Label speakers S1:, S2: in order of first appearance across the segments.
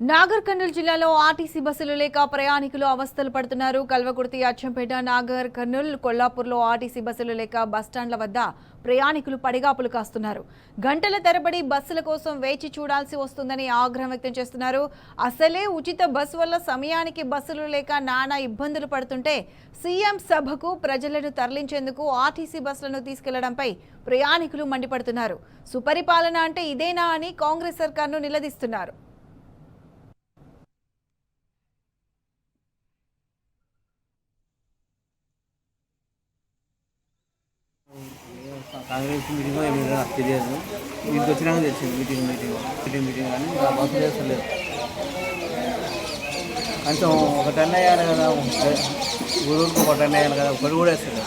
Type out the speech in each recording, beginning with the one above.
S1: నాగర్ కర్నూలు జిల్లాలో ఆర్టీసీ బస్సులు లేక ప్రయాణికులు అవస్థలు పడుతున్నారు. కల్వకుర్తి, అచ్చంపేట, నాగర్ కర్నూలు, కొల్లాపూర్లో ఆర్టీసీ బస్సులు లేక బస్టాండ్ల వద్ద ప్రయాణికులు పడిగాపులు కాస్తున్నారు. గంటల తరబడి బస్సుల కోసం వేచి చూడాల్సి వస్తుందని ఆగ్రహం వ్యక్తం చేస్తున్నారు. అసలే ఉచిత బస్సు వల్ల సమయానికి బస్సులు లేక నానా ఇబ్బందులు పడుతుంటే సీఎం సభకు ప్రజలను తరలించేందుకు ఆర్టీసీ బస్సులను తీసుకెళ్లడంపై ప్రయాణికులు మండిపడుతున్నారు. సుపరిపాలన అంటే ఇదేనా అని కాంగ్రెస్ సర్కార్ను నిలదీస్తున్నారు.
S2: కాంగ్రెస్ మీటింగ్ ఏమి నాకు తెలియదు. ఇంటికి వచ్చినాక తెలిసింది మీటింగ్ కానీ ఆ బస్సు చేస్తలేదు. కొంచెం ఒక టెన్ అయ్యాను కదా, గురువులకు ఒక టెన్ అయ్యాను కదా, ఒకటి కూడా వేస్తలేదు.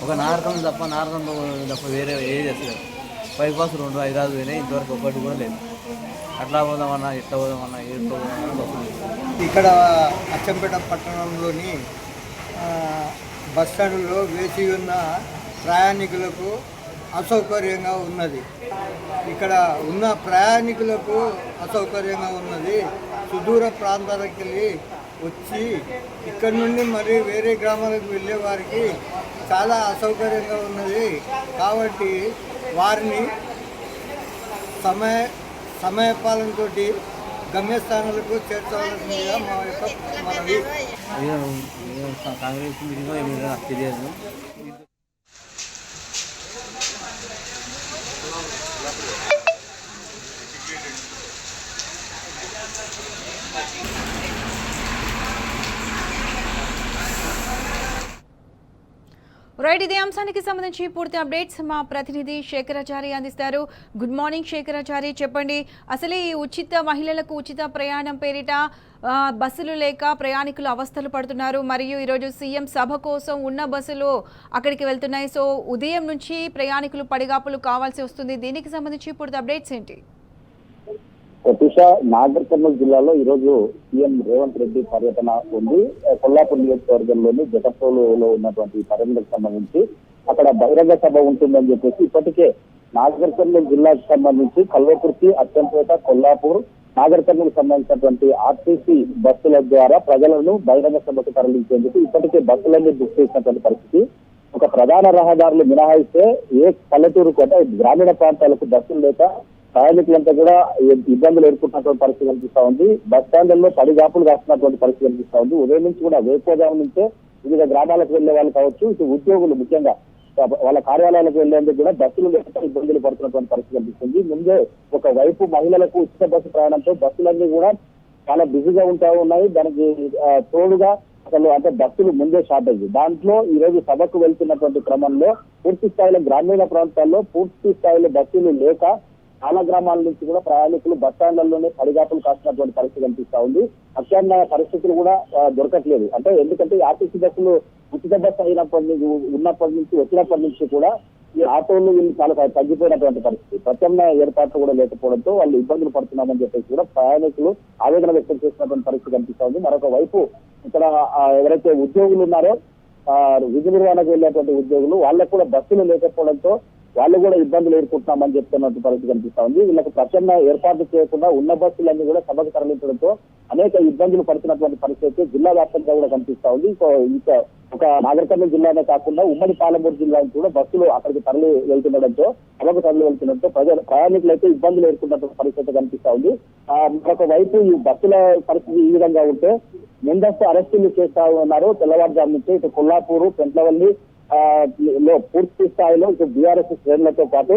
S2: ఒక నారకం తప్ప వేరే ఏది వేస్తలేదు. బైపాస్ 2 5 పోయినాయి, ఇంతవరకు ఒకటి కూడా లేదు. అట్లా పోదామన్నా ఇట్లా పోదామన్నా ఎట్లా పోదామన్నా బస్సు లేదు.
S3: ఇక్కడ అచ్చంపేట పట్టణంలోని బస్టాండ్లో వేచి ఉన్న ప్రయాణికులకు అసౌకర్యంగా ఉన్నది. ఇక్కడ ఉన్న ప్రయాణికులకు అసౌకర్యంగా ఉన్నది. సుదూర ప్రాంతాలకు వెళ్ళి వచ్చి ఇక్కడ నుండి మరి వేరే గ్రామాలకు వెళ్ళే వారికి చాలా అసౌకర్యంగా ఉన్నది. కాబట్టి వారిని సమయపాలనతో గమ్యస్థానాలకు చేర్చవలసిందిగా మా యొక్క మనవి.
S2: కాంగ్రెస్ మీటింగ్ ఏమి నాకు తెలియదు.
S1: రైట్, ఇదే అంశానికి సంబంధించి పూర్తి అప్డేట్స్ మా ప్రతినిధి శేఖరాచారి అందిస్తారు. గుడ్ మార్నింగ్ శేఖరాచారి, చెప్పండి. అసలు ఈ మహిళలకు ఉచిత ప్రయాణం పేరిట బస్సులు లేక ప్రయాణికులు అవస్థలు పడుతున్నారు. మరియు ఈరోజు సీఎం సభ కోసం ఉన్న బస్సులు అక్కడికి వెళ్తున్నాయి. సో ఉదయం నుంచి ప్రయాణికులు పడిగాపులు కావాల్సి వస్తుంది. దీనికి సంబంధించి పూర్తి అప్డేట్స్ ఏంటి?
S4: ప్రతిష, నాగర్ కర్నూలు జిల్లాలో ఈ రోజు సీఎం రేవంత్ రెడ్డి పర్యటన ఉంది. కొల్లాపూర్ నియోజకవర్గంలోని జటప్రోలులో ఉన్నటువంటి పర్యటనకు సంబంధించి అక్కడ బహిరంగ సభ ఉంటుందని చెప్పేసి ఇప్పటికే నాగర్ కర్నూలు జిల్లాకు సంబంధించి కల్వకుర్తి, అచ్చంపేట, కొల్లాపూర్, నాగర్ కర్నూలు సంబంధించినటువంటి ఆర్టీసీ బస్సుల ద్వారా ప్రజలను బహిరంగ సభకు తరలించేందుకు ఇప్పటికే బస్సులన్నీ బుక్ చేసినటువంటి పరిస్థితి. ఒక ప్రధాన రహదారులు మినహాయిస్తే ఏ పల్లెటూరుకు అంటే గ్రామీణ ప్రాంతాలకు బస్సులు లేక ప్రయాణికులంతా కూడా ఇబ్బందులు ఎదుర్కొంటున్నటువంటి పరిస్థితి కనిపిస్తా ఉంది. బస్ స్టాండ్లలో పడిగాపులు కాస్తున్నటువంటి పరిస్థితి కనిపిస్తా ఉంది. ఉదయం నుంచి కూడా వేకోజాము నుంచే వివిధ గ్రామాలకు వెళ్లే వాళ్ళు కావచ్చు, ఇటు ఉద్యోగులు ముఖ్యంగా వాళ్ళ కార్యాలయాలకు వెళ్లేందుకు కూడా బస్సులు లేక ఇబ్బందులు పడుతున్నటువంటి పరిస్థితి కనిపిస్తుంది. ముందే ఒకవైపు మహిళలకు ఉచిత బస్సు ప్రయాణంతో బస్సులన్నీ కూడా చాలా బిజీగా ఉంటా ఉన్నాయి. దానికి తోడుగా అసలు అంటే బస్సులు ముందే షార్టేజ్. దాంట్లో ఈ రోజు సభకు వెళ్తున్నటువంటి క్రమంలో పూర్తి స్థాయిలో గ్రామీణ ప్రాంతాల్లో పూర్తి స్థాయిలో బస్సులు లేక చాలా గ్రామాల నుంచి కూడా ప్రయాణికులు బస్టాండ్లలోనే పడిగాపులు కాస్తున్నటువంటి పరిస్థితి కనిపిస్తా ఉంది. అత్యన్న పరిస్థితులు కూడా దొరకట్లేదు. అంటే ఎందుకంటే ఆర్టీసీ బస్సులు ఉచిత బస్సు ఉన్నప్పటి నుంచి వచ్చినప్పటి నుంచి కూడా ఈ ఆటోలు వీళ్ళు చాలా తగ్గిపోయినటువంటి పరిస్థితి. ప్రత్యామ్నాయ ఏర్పాట్లు కూడా లేకపోవడంతో వాళ్ళు ఇబ్బందులు పడుతున్నామని చెప్పేసి కూడా ప్రయాణికులు ఆవేదన వ్యక్తం చేసినటువంటి పరిస్థితి కనిపిస్తా ఉంది. మరొక వైపు ఇక్కడ ఎవరైతే ఉద్యోగులు ఉన్నారో విధి నిర్వహణకు వెళ్ళేటువంటి ఉద్యోగులు వాళ్ళకు కూడా బస్సులు లేకపోవడంతో వాళ్ళు కూడా ఇబ్బందులు ఎదుర్కొంటున్నామని చెప్తున్నట్టు పరిస్థితి కనిపిస్తా ఉంది. వీళ్ళకి ప్రత్యామ్నాయ ఏర్పాట్లు చేయకుండా ఉన్న బస్సులన్నీ కూడా సభకు తరలించడంతో అనేక ఇబ్బందులు పడుతున్నటువంటి పరిస్థితి జిల్లా వ్యాప్తంగా కూడా కనిపిస్తా ఉంది. ఇంకా ఒక నాగర్ కర్నూలు జిల్లానే కాకుండా ఉమ్మడి పాలమూరు జిల్లాకి కూడా బస్సులు అక్కడికి తరలి వెళ్తుండడంతో సభకు తరలి వెళ్తుండడంతో ప్రయాణికులు అయితే ఇబ్బందులు ఎదుర్కొన్నటువంటి పరిస్థితి కనిపిస్తా ఉంది. మరొక వైపు ఈ బస్సుల పరిస్థితి ఈ విధంగా ఉంటే ముందస్తు అరెస్టులు చేస్తా ఉన్నారు. తెల్లవారుజాము నుంచి ఇటు కొల్లాపూరు, పెంట్లవల్లి లో పూర్తి స్థాయిలో ఇటు బీఆర్ఎస్ శ్రేణులతో పాటు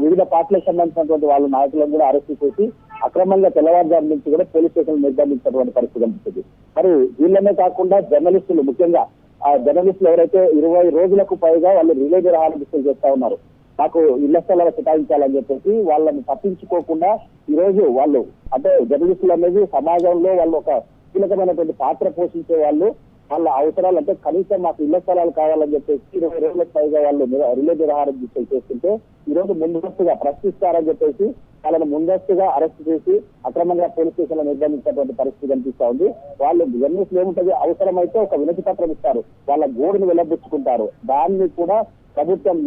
S4: వివిధ పార్టీలకు సంబంధించినటువంటి వాళ్ళ నాయకులను కూడా అరెస్ట్ చేసి అక్రమంగా తెల్లవారుజాము నుంచి కూడా పోలీస్ స్టేషన్లు నిర్బంధించినటువంటి పరిస్థితి కనిపిస్తుంది. మరి వీళ్ళనే కాకుండా జర్నలిస్టులు, ముఖ్యంగా ఆ జర్నలిస్టులు ఎవరైతే 20 రోజులకు పైగా వాళ్ళు రిలే నిరాహార దీక్షలు చేస్తా ఉన్నారు, నాకు ఇళ్ల స్థలాలు కేటాయించాలని చెప్పేసి వాళ్ళని తప్పించుకోకుండా ఈ రోజు వాళ్ళు అంటే జర్నలిస్టులు అనేది సమాజంలో వాళ్ళు ఒక కీలకమైనటువంటి పాత్ర పోషించే వాళ్ళు. వాళ్ళ అవసరాలు అంటే కనీసం మాకు ఇళ్ల స్థలాలు కావాలని చెప్పేసి 20 రోజులకు పైగా వాళ్ళు రిలే నిరాహార దీక్షలు చేస్తుంటే ఈ రోజు ముందస్తుగా ప్రశ్నిస్తారని చెప్పేసి వాళ్ళని ముందస్తుగా అరెస్ట్ చేసి అక్రమంగా పోలీస్ స్టేషన్ లో నిర్బంధించినటువంటి పరిస్థితి కనిపిస్తా ఉంది. వాళ్ళు జర్నలిస్టులు ఏముంటది, అవసరమైతే ఒక వినతి పత్రం ఇస్తారు, వాళ్ళ గోడును వెల్లబుచ్చుకుంటారు. దాన్ని కూడా ప్రభుత్వం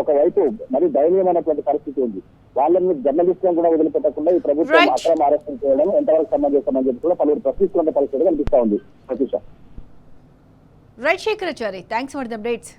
S4: ఒకవైపు మరి దయనీయమైనటువంటి పరిస్థితి ఉంది. వాళ్ళని జర్నలిస్టులను కూడా వదిలిపెట్టకుండా ఈ ప్రభుత్వం
S1: Right.
S4: అక్రమ అరెస్టులు చేయడం ఎంతవరకు సమంజసమని చెప్పి కూడా పలువురు ప్రశ్నిస్తున్న పరిస్థితి కనిపిస్తా ఉంది Pratheesha.
S1: Right Shekharachari, thanks for the updates.